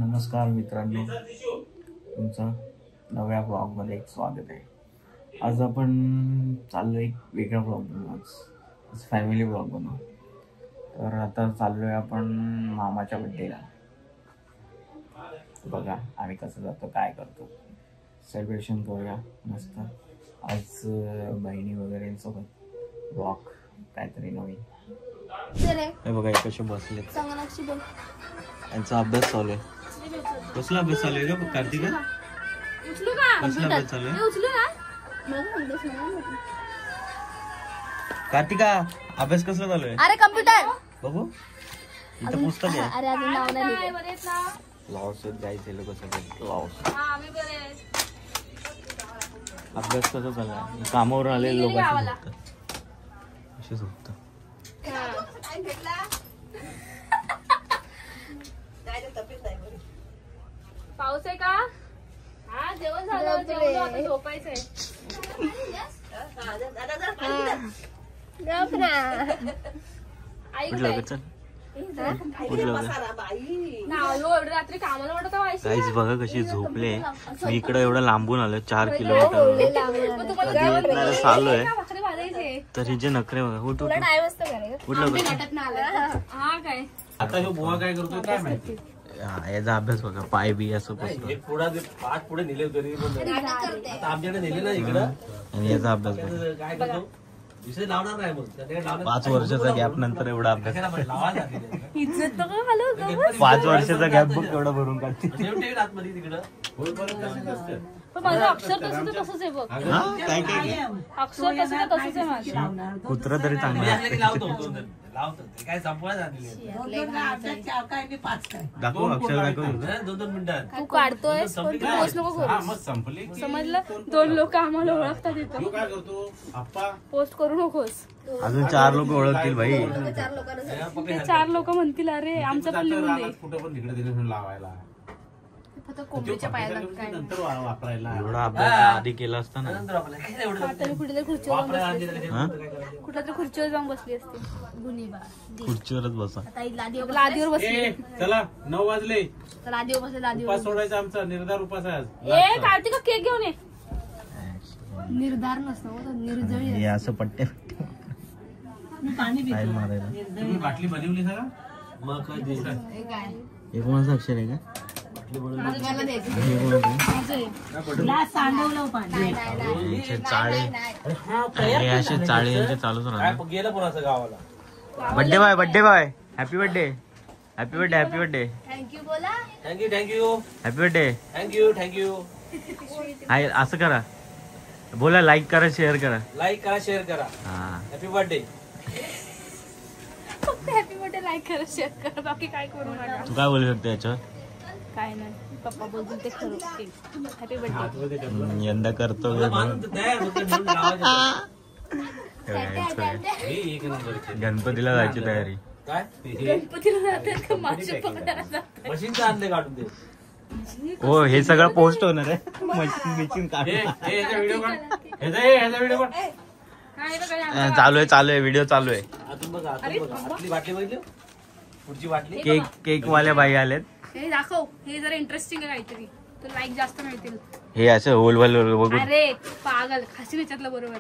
नमस्कार मित्रांनो, तुमचं नव्या ब्लॉगमध्ये एक स्वागत आहे. आज आपण चाललो एक वेगळा ब्लॉग बनवू. आज फॅमिली ब्लॉग बनवू. तर आता चाललो आहे आपण मामाच्या बड्डेला. बघा आम्ही कसं जातो, काय करतो, सेलिब्रेशन करूया मस्त. आज बहिणी वगैरे सोबत ब्लॉग काहीतरी नवीन. हे बघा कसे बसले, यांचा अभ्यास चालू आहे. कसला अभ्यास चालू आहे का कार्तिका? कसला अभ्यास चालू आहे कार्तिका? अभ्यास कसला चालू आहे? अरे कम्प्युटर बघू, इथं पुस्तक आहे. अरे अजून नाव नाही लॉस जायचे लोक सगळे लॉस. अभ्यास कसा चालला? कामावर आले लोक असे झोपतात. पाऊस आहे का? हा जेवण झालं, जेवण आता झोपायचंय. रात्री कामाला वाटत गाईज बघा कशी झोपले. मी इकडे एवढं लांबून आलोय, 4 किलोमीटर चालू आहे. तर हिचे नखरे बघा. आता हे बुवा काय करतोय काय माहिती. याचा अभ्यास बघा, पाय बी असं पाठ पुढे नेले तरी आता आमच्याकडे नेले ना इकडं. आणि याचा अभ्यास बघा, काय करतो विषय लावणार नाही. मग 5 वर्षाचा गॅप नंतर एवढा अभ्यास. इज्जत घालू. 5 वर्षाचा गॅप बघ एवढा भरून काढते. आतमध्ये तिकडं माझं अक्षर तसंच आहे बघ. काय काय अक्षर तसंच आहे माझं. कुत्रा तरी चांगलं लावतो काय संपवायला दाखव, अक्षर दाखव. 2-2 मिनिटात तू काढतोय पण तू पोस्ट नको करू. समजलं? 2 लोक आम्हाला ओळखतात इथं. काय करतो आप्पा, पोस्ट करू नकोस. अजून 4 लोक ओळखतील भाई. ते 4 लोक म्हणतील अरे आमचं पण लिहून दे. कुठं पण तिकडे दिले लावायला. कोंबडीच्या पायाला काय नंतर वापरायला एवढा अभ्यास आधी केला असता ना. कुठेतरी खुर्चीवर जाऊन बसली असते. खुर्चीवरच बसा. लादीवर बसली. चला 9 वाजले. लादीवर बसले. लादीवर उपास सोडायचा आमचा निर्धार उपास आहे आज. ए कार्तिका केक घेऊन ये. निर्धार नसतो, निर्जळी. हे असं पट्टे मारायला. तुम्ही बाटली बनवली सगळं मग काय हे कोणाचं अक्षर आहे का? असे चाळे यांचे चालूच राहणार. गेलं कोणाचं गावाला. Birthday boy, birthday boy, happy birthday, happy birthday, happy birthday, thank you बोला. Thank you happy birthday, thank you. Hi असं करा, बोला लाईक करा, शेअर करा. लाईक करा, शेअर करा. हा हॅपी बर्थडे. फक्त हॅपी बर्थडे लाईक करा, शेअर करा, बाकी काय करू नका. तू काय बोलू शकते याच्यावर? काय नाही, पप्पा बोलतील ते खरं. Happy birthday. यंदा करतो. गणपतीला जायची तयारी. काय गणपतीला जातात का मासे पकडायला जातात? मशीनचं आणले काढून दे. हो हे सगळं पोस्ट होणार आहे. मशीन व्हिडिओ चालू आहे, व्हिडिओ चालू आहे. आतली बाटली बघितली, पुढची बाटली. केक वाल्या बाई आलेत. हे दाखव, हे जरा इंटरेस्टिंग आहे काहीतरी, तर लाईक जास्त मिळतील. हे असं होल बघून. अरे पागल, खाशी विचारलं बरोबर.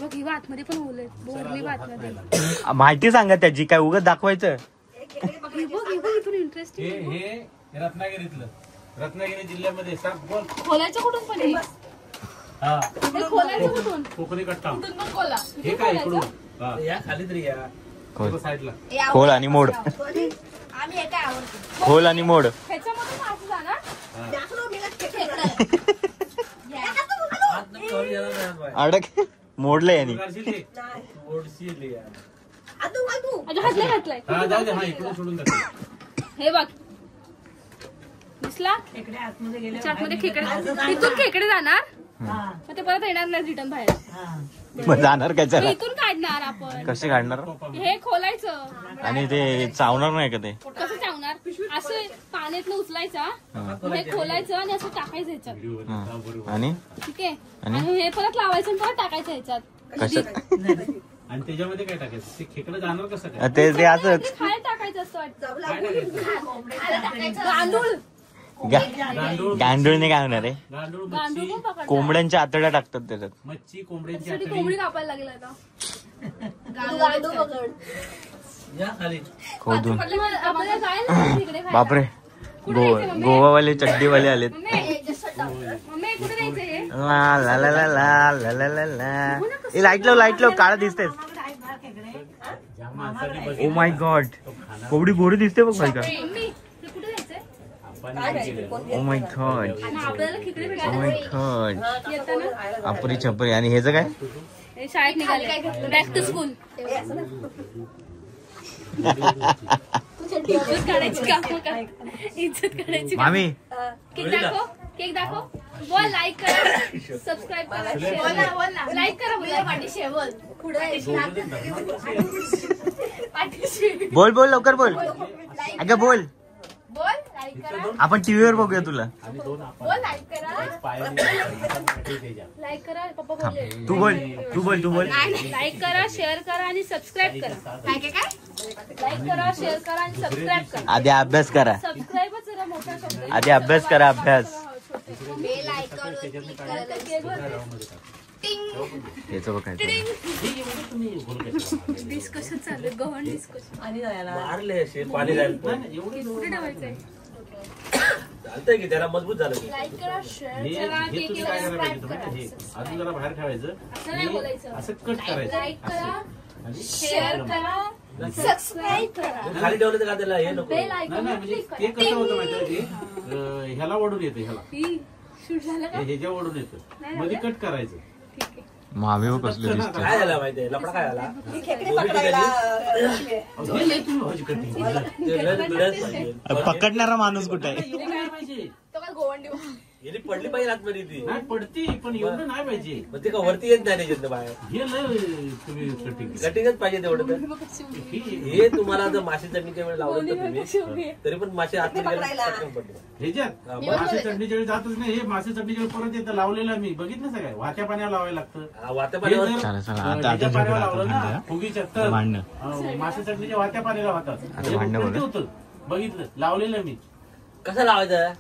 बघ ही आतमध्ये पण होल आहे, बोरली आतमध्ये. माहिती सांगा त्याची, काय उगाच दाखवायचं. इथून इंटरेस्टिंग. हे रत्नागिरीतलं, रत्नागिरी जिल्ह्यामध्ये खोलायचं कुठून पण हे? खोलायचं कुठून? कोकणी कट्टा. कुठून पण खोला. हे काय इकडून या खाली तरी या साईडला. खोल आणि मोड, खोल आणि मोड. ह्याच्यामधून असं जाणार. अडक मोडले यांनी. हे बघ दिसला, आतमध्ये खेकडे. इथून खेकडे जाणार, मग ते परत येणार नाही रिटर्न बाहेर. मग जाणार काय? इथून काढणार आपण. कसे काढणार? हे खोलायचं आणि ते चावणार नाही का? ते कसं चावणार? असं पाण्यातलं उचलायचा, हे खोलायचं आणि असं टाकायचं ह्याच्यात. आणि ठीक आहे, आणि हे परत लावायचं आणि परत टाकायचं ह्याच्यात. कशात? आणि त्याच्यामध्ये काय टाकायचं ते खेकडं जाणार कसं काय ते असंच खायला टाकायचं असतं वाटतं. काय टाकायचं गांडूळ गांडूळने काय होणार आहे गांडूळ गांडूळ मच्छी पण पकडतात. कोंबड्यांच्या आतड्या टाकतात त्याच्यात मच्छी कोंबड्यांची त्यासाठी आतडी कोंबडी कापायला लागेल आता. गांडूळ पकड. या खाली खोदून आपल्याला जायला लागेल तिकडे खायला. बापरे गोवावाले चड्डीवाले आलेत मम्मी कुठे जायचं हे? ला ला ला ला ला ला ला ला ला. ए, लाईट लाव काळा दिसतेस ज्या माणसाने ओ माय गॉड कोंबडी गोरी दिसते बघ बाई का मम्मी हे कुठे जायचंय? ओ माय गॉड आणि आपल्याला खेकडे ओ भेटायला माय गॉड येताना अपरी छपरी आणि ह्याचं काय हे शाळेत निघाले बॅक टू स्कूल. इज्जत काढायची काम काय इज्जत काढायची काम. मामी केक दाखव बोल लाईक करा सबस्क्राईब करा लाईक करा बोला पाठीशी बोल पाठीशी बोल बोल लवकर बोल अगं बोल बोल लाईक करा आपण टीव्हीवर बघूया तुला बोल लाईक करा लाईक करा पप्पा बोलले तू बोल लाईक करा शेअर करा आणि सबस्क्राईब करा काय लाईक करा शेअर करा आणि सबस्क्राईब करा आधी अभ्यास करा सबस्क्राईबच जरा मोठा शब्द आधी अभ्यास करा अभ्यास बेल आयकॉन वर क्लिक करायला याचं बघायचं डिस्कशन चालू आहे गव्हर्न डिस्कशन आणि जायला मारले असे पाणी जायला कुठे ठेवायचंय चालतंय की त्याला मजबूत झालं की लाईक करा शेअर हे करा हे तुम्ही काय करायला पाहिजे माहिती आहे? हे अजून जरा बाहेर ठेवायचं असं नाही बोलायचं. असं कट करायचं लाईक करा आणि शेअर करा सबस्क्राईब करा खाली ठेवलं तर का त्याला हे नको बेल नाही आयकॉन नाही म्हणजे ते कसं होतं माहिती आहे ते ह्याला ओढून येतं ह्याला शूट झालं का ह्याच्या ओढून येतं मध्ये कट करायचं ठीक आहे मामी कसलं दिसतं काय झालं माहितीये लपडा काय झाला खेकडे पकडायला हे लय तुम्ही भाजी कटिंग ते लय बिडच पाहिजे. पकडणारा माणूस कुठे आहे एवढं नाही पाहिजे तो काय गोवंडी गेली पडली पाहिजे आतमध्ये ती नाही पडती पण एवढं नाही पाहिजे मग ते का वरती येत नाही त्याच्यातनं बाहेर हे लय तुम्ही कटिंग कटिंगच पाहिजे तेवढं तर हे तुम्हाला जर मासे चटणीच्या वेळी लावलं तर तुम्ही तरी पण मासे आतमध्ये गेले पटकन पडले. ह्याच्यात मासे चटणीच्या वेळी जातच नाही हे मासे चटणीच्या वेळी परत येतं लावलेलं मी बघितलं सगळं वाहत्या पाण्यावर लावायला लागतं हा, वात्या हे पाण्यावर जर ह्याच्या पाण्यावर लावलं ना फुगीच्या तर मासे चटणीच्या वाहत्या पाण्याला वाहतात हे उकळते होतं बघितलं लावलेलं मी कसं लावायचं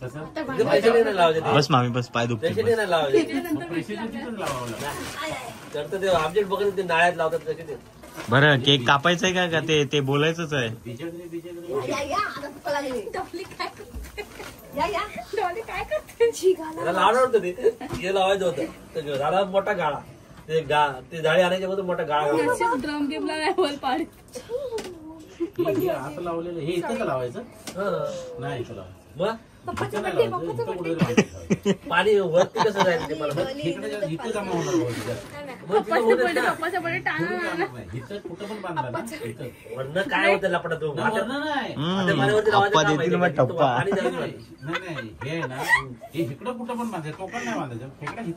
कसं ते पैसे नाही लावायचे ते. बस मामी बस पाय दुखते पैसे नाही लावायचे प्रेशरच्या तिथंच लावावं लागतं तर ते आमच्याकडे बघत ते नाळ्यात लावतात कसे ते बरं केक कापायचंय का ते बोलायचंच आहे बिचारी या आता तुका लागली टपली काय करते या डॉली काय करते त्याला लावणार होतं ते हे लावायचं होतं ते झाडा मोठा गाळा ते जाळी आणायच्या मध्ये मोठा गाळा ड्रम गेमला नाही बोल पाडी हे आता लावलेलं हे इथं का लावायचं हं. नाही इथं लावायचं मग इथं नाही लावायचं, इथं कुठं लावायचं. पाणी वरती कसं जायचं ते मला इथं जमा होणार बघ, इथं. पप्पाच्या बडे टाणा नाही, इथं कुठं पण बांधला ना इथं वरनं काय होतं लपडा तो नाही, वरनं नाही आता पाण्यावरती लावायचं अप्पा काम देतील माहिती मग का? टप्पा. पाणी जायचं नाही नाही, हे आहे ना हे इकडं कुठं पण बांधायचं तो पण नाही बांधायचं खेकडा इथं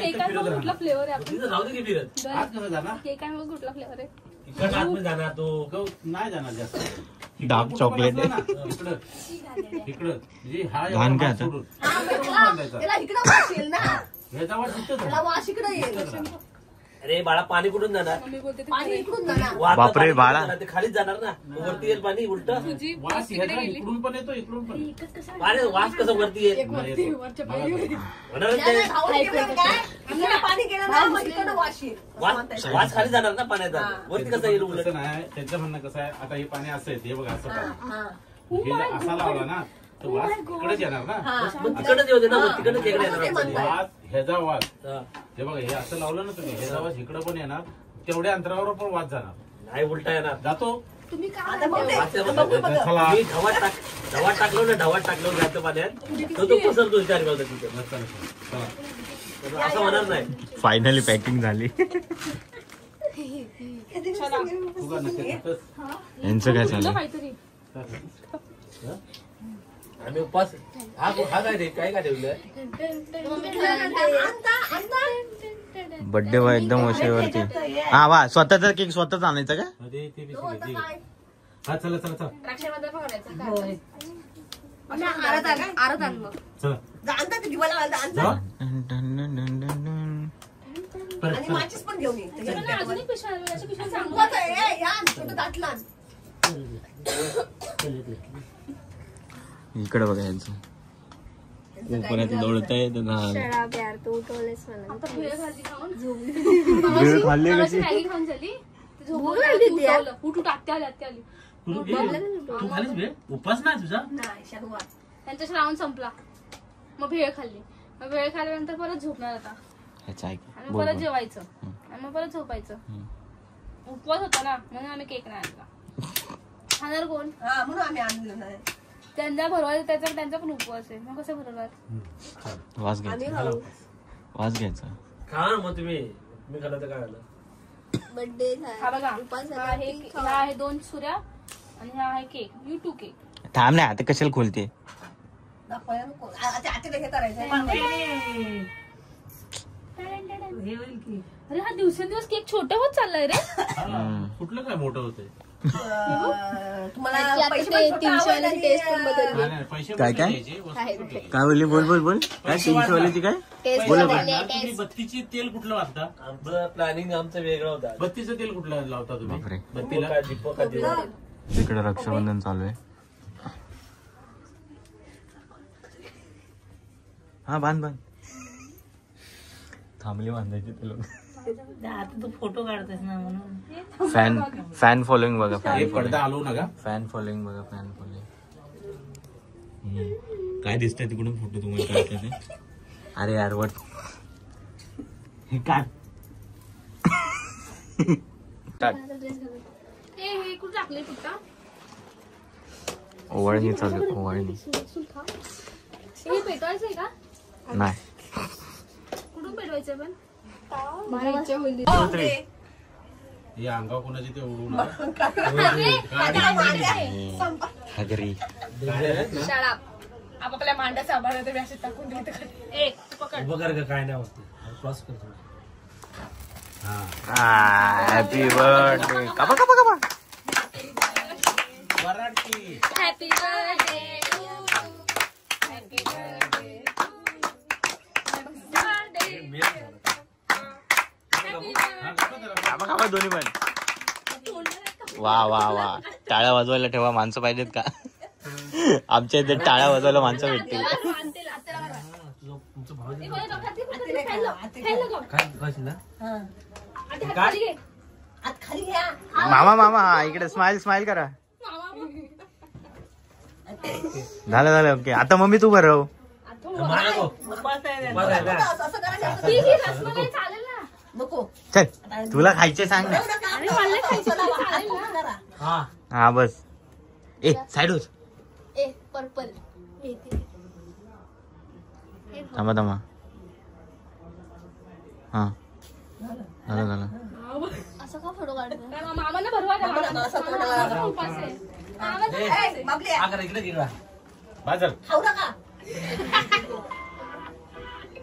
केक आहे बघ कुठला फ्लेवर आहे तिथं जाऊ दे की फिरत आज कसं जाणार केक आहे बघ कुठला फ्लेवर आहे इकडं आतमध्ये जाणार तो नाही जाणार जास्त डार्क कुठं चॉकलेट पण असलं ना, इकडं म्हणजे हा लहान एवढा काय भाग आता? सोडून इकडं बांधायचा. त्याला इकडं वास येईल ना ह्याचा वाट इथंच त्याला आहे. वास इकडं येईल इथंच राहा. अरे बाळा पाणी कुठून जाणार मम्मी बोलते ती पाणी इकडून जाणार वाहतं बापरे, पाणी कुठून बाळा. जाणार? ते खालीच जाणार ना वरती येईल पाणी उलट तुझी वास तिकडे ह्याचा गेली इकडून पण येतो इकडून पण येतो. पाणी वास कसं वरती येईल वरच्या पायरी होणारच त्याला नाही. धावून गेलं काय इकडं पाणी गेलं ना मग इकडं वास येईल वास खाली जाणार ना पाण्याचा वरती कसं येईल उलट तसं नाही त्यांचं म्हणणं कसं आहे आता हे पाणी असं आहे हे बघा असं पाणी हा हे जर असा लावला ना तर वास इकडेच येणार ना मग तिकडच येऊ दे ना मग तिकडच इकडे येणार पाणी. वास ह्याचा वास हा. हे बघा हे असं लावलं ना तुम्ही ह्याचा वास इकडं पण येणार तेवढ्या अंतरावर पण वास जाणार नाही उलटा येणार जातो तुम्ही आता बघ ते. वास येणार. चला मी ढवात टाकलो ना ढवात टाकलो घ्यायचं पाण्यात तो पसरतो चार गावचा तिथे चला. तर असं होणार नाही फायनली पॅकिंग झाली तुला नक्की तसंच. यांचं काय तुला झालं काहीतरी आम्ही उपास हा काय रे काय काय ठेवलं बर्थडे वा एकदम वरती हा वा स्वतःचा केक स्वतःच आणायचा का अरे ते बी सगळं दे. हा चला चला चला द्राक्षामध्ये पण करायचं होय. आरत आण मग चला जाणता ते जीवाला घालता जा. आणता पण आणि माचीस पण घेऊन ये. अजून एक पिशव्या याच्या पिशव्या चांगलं उपवास आहे, या छोटं ताटलं आण. इकडे बघा यांचं परत लोळतंय आता भेळ खाल्ली खाऊन खाल्ली मगाशी मॅगी खाऊन झाली उठून आत्या आली तू खालीच भेळ उपास नाही तुझा. नाही, शनिवार. त्यांचा श्रावण संपला मग भेळ खाल्ली. मग भेळ खाल्ल्यानंतर परत झोपणार आता आणि परत जेवायचं आणि मग परत झोपायचं. उपवास होता ना म्हणून आम्ही केक नाही आणला. खाणार कोण? हा, म्हणून आम्ही आणलं नाही. त्यांना भरवायचं त्यांचा पण उपवास आहे मग कसं भरवणार. वास घ्यायचा खा मग तुम्ही खाला तर काय झालं. बर्थडे हा बघा हा आहे 2 सुऱ्या आणि हा आहे केक U2 केक. थांब नाही आता कशाला खोलते. दाखवायला नको. आतीला हे करायचं. अरे हा दिवसेंदिवस केक छोटा होत चाललाय रे. कुठलं काय मोठं होतंय. तुम्हाला पैसे पण छोटं आवडलं आणि पैसे काय काय बोलली बोल काय 300 वाल्याची काय बोला. तुम्ही बत्तीची तेल कुठलं वाजता. आमचं प्लॅनिंग आमचं वेगळं होतं. बत्तीचं तेल कुठलं लावता तुम्ही. बापरे. बत्तीला दीपक इकडे रक्षाबंधन चालू आहे. हा बांध थांबली बांधायची ते लोक. आता तू फोटो काढतोस ना म्हणून. फॅन फॉलोइंग बघा. पडदा आलो नका. फॅन फॉलोइंग बघा. काय दिसतंय तिकडून फोटो तुम्हाला काढताय ते. अरे यार वट हे काय हे कुठं टाकले कुठं ओवाळणी चालू ओवाळणी हे पेटवायचंय का नाही. कुठून पेटवायचंय पण हे अंगावर कोणाची ते उडून हगरी शाळा आपापल्या मांड्या सांभाळत असे टाकून देत. एक पकड उभं कर का काय नाही वाटतं. क्रॉस करतो. Happy birthday. कापा हॅपी बर्थडे हॅपी बर्थडे कापा दोन्ही पण. वा टाळ्या वाजवायला ठेवा. माणसं पाहिजेत का. आमच्या इथे टाळ्या वाजवायला माणसं भेटतील. खाली घ्या. मामा इकडे स्माइल करा. झालं ओके. आता मम्मी तू भरव. नको. चल तुला खायचे सांग ना. हा बस. साईड होत. पर्पल थांबा हा झालं. असं का फोटो काढतो. मामांना भरवा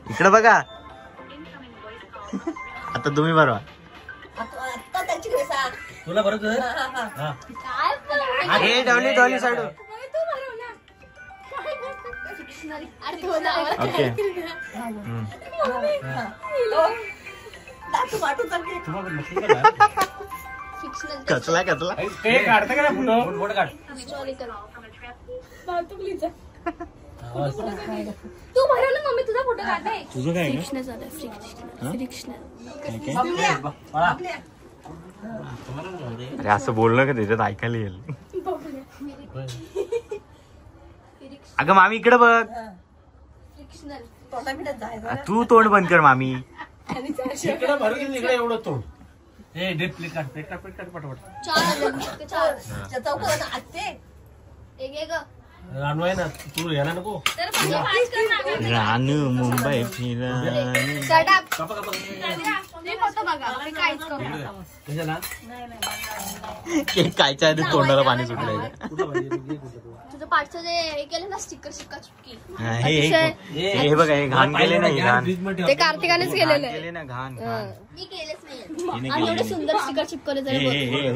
इकडे बघा. आता तुम्ही भरवा. तुला बरं डॉली साईड. ओके कसला ते काढता का फोटो. फोटो काढ. तू भरव ना मम्मी तुझा फोटो काढते. तुझं काय अरे असं बोलणं का त्याच्यात ऐकायला येईल. अगं मामी इकडे बघ. तू तोंड बंद कर मामी. इकडे भरून इकडे एवढं तोंड. प्लेट काढ पटपट. रानू आहे ना तू यायला नको. रानू मुंबई फिरा. केक खायच्या आधी तोंडाला पाणी सुटलंय. तुझं पाठचं जे हे केलं ना स्टिकर शिक्का चुटकी हे बघा हे घाण केले नाही. घाण ते कार्तिकानेच केलेलं केले ना. घाण मी केलंच नाही. आणि एवढे सुंदर स्टिकर चिपकवले.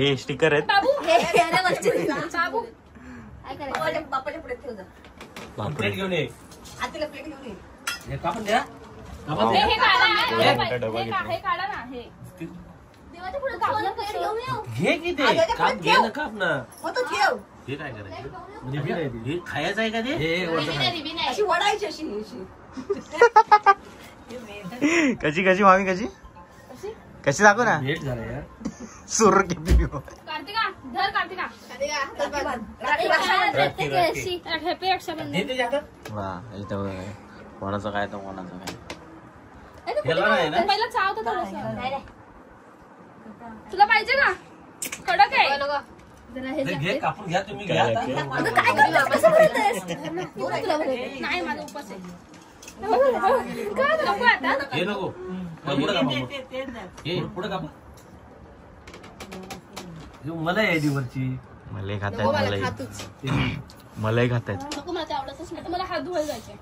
हे स्टिकर आहेत. बाबू बाबू काय करायचं. बापाच्या पुढे ठेव जा. प्लेट घेऊन ये. आतीला प्लेट घेऊन ये. कापून द्या. हे काढा हे काढा ना हे देवाच्या पुढे काढलं घे की ते काप घे ना काप ना मग तो ठेव हे काय करायचं म्हणजे हे खायचं आहे का ते अशी वडायची अशी कशी कशी मामी कशी कशी दाखव ना भेट झाला यार सुर किती कार्तिका धर कार्तिका वा इथं कोणाचं काय तर कोणाचं काय पहिला चाव तर तुला पाहिजे का कडक आहे घे कापून घ्या तुम्ही घ्या नाही माझा उपास आहे नको आता हे नको पुढे कापा हे पुढे कापा मला आहे वरची मलाई खातायत मलाई खातायत नको मला ते आवडतच नाही मला हात धुवायला जायचे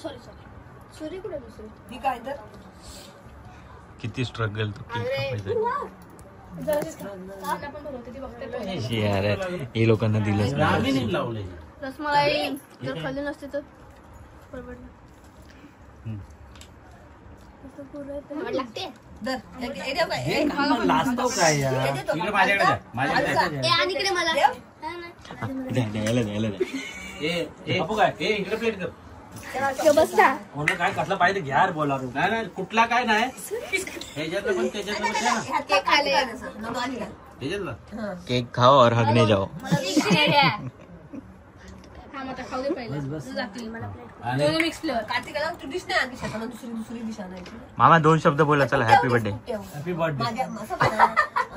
सॉरी सॉरी कुठे दुसरी ही काय तर किती स्ट्रगल तो केक कापायचा यार हे लोकांना दिलंच आम्ही नाही नाही लावले रसमलाई जर खाल्ली नसते तर लागते लाजतो काय यार इकडे माझ्याकडे द्या. माझ्याकडे आणि इकडे मला द्यायला बापू काय हे इकडे प्लेट कर बसता कोणाला काय कसला पाहिजे घ्या यार बोला नाही नाही कुठला काय नाही ह्याच्यातलं पण त्याच्यातलं पण द्या ना. त्याच्यातलं केक खाओ और हगने जाओ खाऊ दे पहिले जातील आणि दोन्ही मिक्स फ्लेवर कार्तिकाला तू डिश नाही आणली शेताला दुसरी डिश आणायची मामा 2 शब्द बोला चला हॅपी बर्थडे हॅपी बर्थडे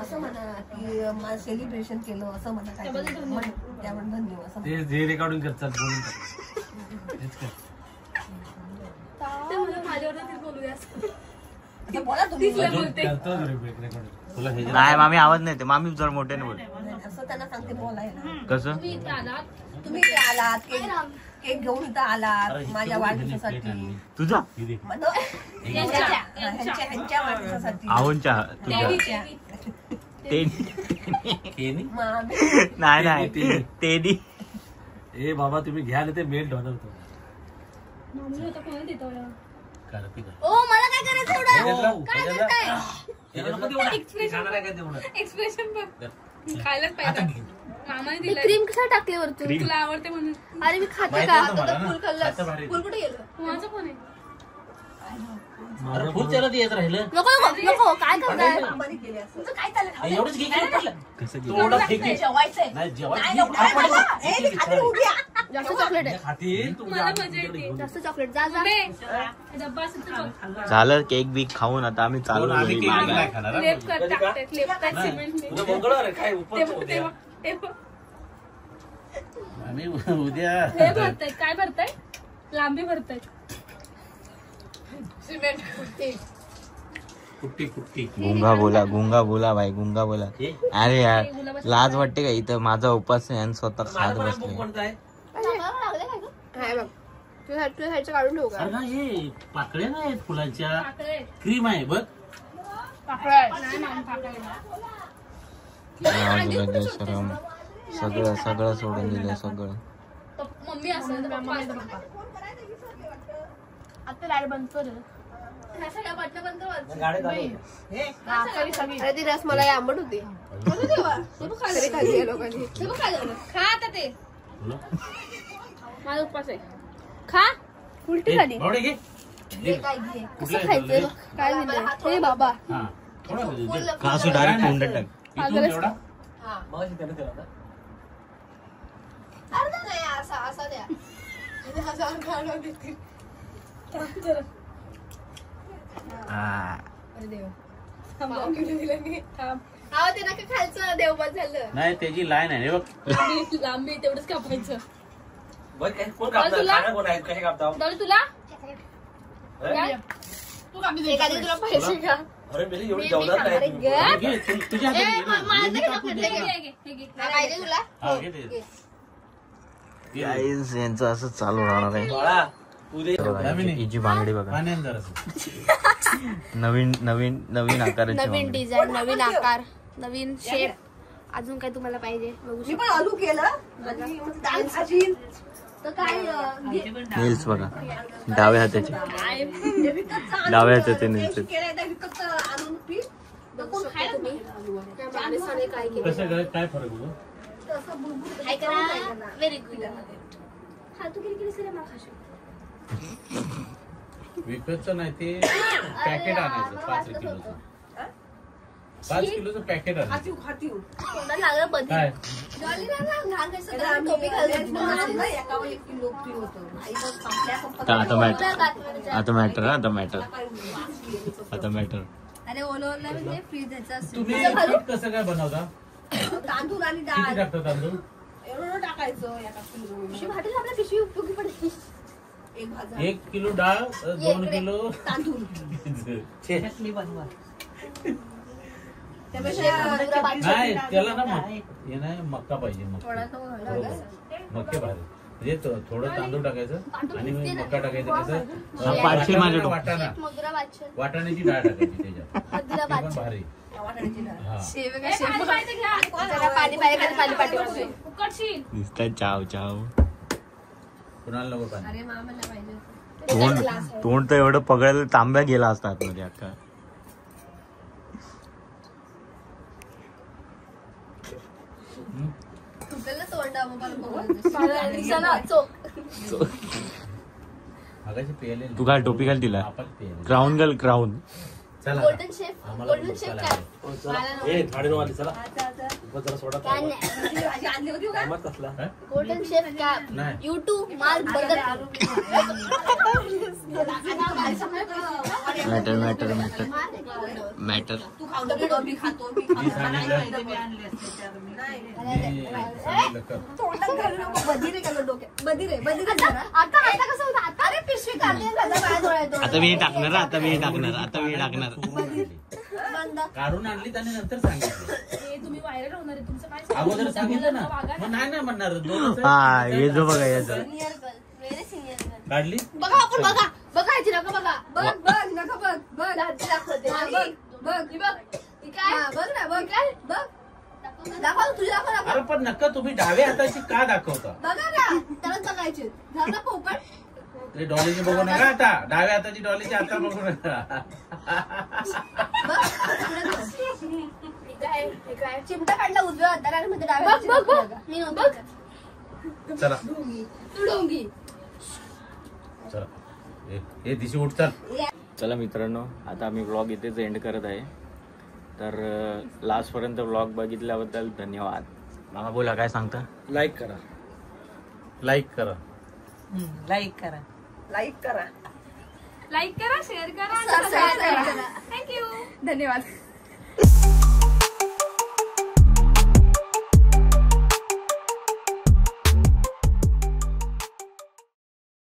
असं म्हणा की सेलिब्रेशन केलं असं म्हणा काय त्यामुळे धन्यवाद असं ते जे रेकॉर्डिंग करतात बोलून ते बोला तुम्ही करतो रेकॉर्डिंग तुला हे नाही मामी आवाज नाही ते मामी जर मोठ्याने बोल असं त्यांना सांगते बोलायला कसं तुम्ही इथे आलात केक घेऊन इथं आलात माझ्या वाढदिवसासाठी तुझा ह्यांच्या वाढदिवसासाठी आहोंच्या तुझ्या ते नाही नाही ते दी ए बाबा तुम्ही घ्या ना ते मेल डॉलर तो ओ मला काय करायचं एक्सप्रेशन खायलाच पाहिजे मामाने दिलं क्रीम कसा टाकले वरती तुला आवडते म्हणून अरे मी खाते का फुल खाल्लं फुल कुठे गेलं माझं पण आहे फुल चालत येत राहिलं नको नको नको काय करताय तुमचं काय चाललं एवढंच घे काय पडलं कसं थोडं फेक दे. जेवायचंय नाही जेव्हा खाली उभी आहे. जास्त चॉकलेट आहे खातील मला मजा येते जास्त चॉकलेट जा जा डब्बा असेल तर बघ. झालं केक बीक खाऊन आता आम्ही चालू आम्ही केक नाही खाणार हा. लेप कर टाकतात लेप कर सिमेंट उद्या मंगळवार आहे काय उपवास उद्या आम्ही उद्या हे भरतायत काय भरताय लांबी भरतायत सिमेंट कुट्टी गुंगा बोला भाई गुंगा बोला अरे यार लाज वाटते का इथं माझा उपास आहे आणि स्वतः खात बसले कोणता आहे काय बघ तुझ्या साईडचं काढून ठेवू का अरे ना हे पाकळ्या नाही आहेत फुलांच्या क्रीम आहे बघ सगळं सगळं सोडून दिलं सगळं मम्मी असेल तर पप्पा असेल पप्पा आता लाईट बंद कर अरे ती रसमलाई आंबट होती खा आता ते माझा उपवास आहे खा उलटी झाली बावडे घे कसं खायचं काय दिलं हे बाबा हा थोडं दे. का असं डायरेक्ट तोंडात टाक इथून एवढा मगाशी त्याने दिला होता. अर्धा नाही असा द्या ते नका खायचं देवबाद झालं नाही त्याची लाईन आहे रे बघ लांबी तेवढंच कापायचं बघ काय कोण कापणार खाणार कोण आहे कसे कापता तुला तू तुला पाहिजे का अरे मेरी एवढी जेवणार नाही तुम्ही. घे, तुझ्या हातात घे ना. मी कापून देतो ना. पाहिजे तुला हा, घे ते. घे. गाईज यांचं असं चालू राहणार आहे बाळा उद्या बघा, हिची बांगडी बघा पाण्यात जरासं. नवीन नवीन नवीन आकाराची नवीन बांगडी. डिझाईन नवीन आकार नवीन शेप अजून काय तुम्हाला पाहिजे बघू मी पण आलू केलं आणि डाळ भाजी तर काय नेल्स बघा, डाव्या हाताचे डाव्या हाताचे नेल्स. आणून पी कोण खायला तुम्ही? माणसाने काय केलं कसं काय फरक होतो? तसं बुलबुल काय करा? Very good. हा तू किती केलीस रे मला खाशील? विकतचं नाही ते पॅकेट आणायचं 5 किलोचं. 5 किलोचं पॅकेट आणायचं. खाती कोणाला लागलं बधी? काय टोपी घालून एकावर 1 किलो पी होतं. आई बघ, संपल्या आता मॅटर. अरे ओला म्हणजे फ्रीज ह्याचा तुम्ही पीठ कसं काय बनवता? तांदूळ आणि किती डाळ टाकता तांदूळ? एवढं टाकायचं एका किलो. पिशवी फाटेल आपल्या पिशवी उपयोगी पडते. एक भाजा 1 किलो डाळ 2 किलो तांदूळ चटणी बनवा. नाही त्याला ना हे नाही मक्का पाहिजे. मक्के भारी म्हणजे थोडं तांदूळ टाकायचं आणि मक्का टाकायचं. कसं वाटाणा मगरा वाचन वाटाण्याची डाळ टाकायची त्याच्यात. मगरा ते पण वाचन भारी. हा पाणी पाहिजे उकडशील दिसतंय चाव चाव. कुणाला नको पाणी? अरे मामाला पाहिजे तोंड तर एवढं पगडायला तांब्या गेला असता आतमध्ये अक्का. तुझ्याला तोंडा मगाशी पेले तू घाल टोपी घाल तिला. आपण पेले. क्राऊन घाल क्राऊन. चला गोल्डन शेफ आम्हाला गोल्डन शेफ बसायला काय आहे. चला. ए 9:30 चला. जरा सोडा. काय नाही भाजी आणली होती का मग कसला हा? गोल्डन शेफ काय नाही. YouTube mark burger matter. तू खाऊ नको मी खातो मी मी सांगितलं तोंडात घालू नको बधीरे घालू डोक्यात बधीरे जरा. आता कसं होतं आता अरे पिशवी काढली पाय धुवायचं आता मी टाकणार. बंद काढून आणली त्याने नंतर सांगितलं. तुम्ही व्हायरल होणार आहे तुमचं काय अगोदर सांगितलं ना मग नाही ना म्हणणार. हा ये जो बघा याचं senior girl very senior girl काढली बघा आपण बघा ह्याची नका बघा बघ नका बघ लाजी दाखवते हा, बघ ही बघ ही काय हा, बघ ना बघ काय बघ दाखव तुझी दाखव अरे पण नका तुम्ही डाव्या हाताची का दाखवता? बघा ना त्यालाच बघायचे झालं पोपट ते डॉलीची बघू नका आता. डाव्या हाताची डॉलीची आता बघू नका. काय चिमटा काढला उजव्या हाताला आणि म्हणजे डाव्या बघ बघ हाताची बघ मी बघ चला तू डोंगी चला हे दिशी उठ चल. चला मित्रांनो, आता आम्ही व्लॉग इथेच एंड करत आहे. तर लास्टपर्यंत व्लॉग बघितल्याबद्दल धन्यवाद. मामा बोला, काय सांगता? लाईक करा लाईक करा लाईक करा शेअर करा थँक्यू धन्यवाद.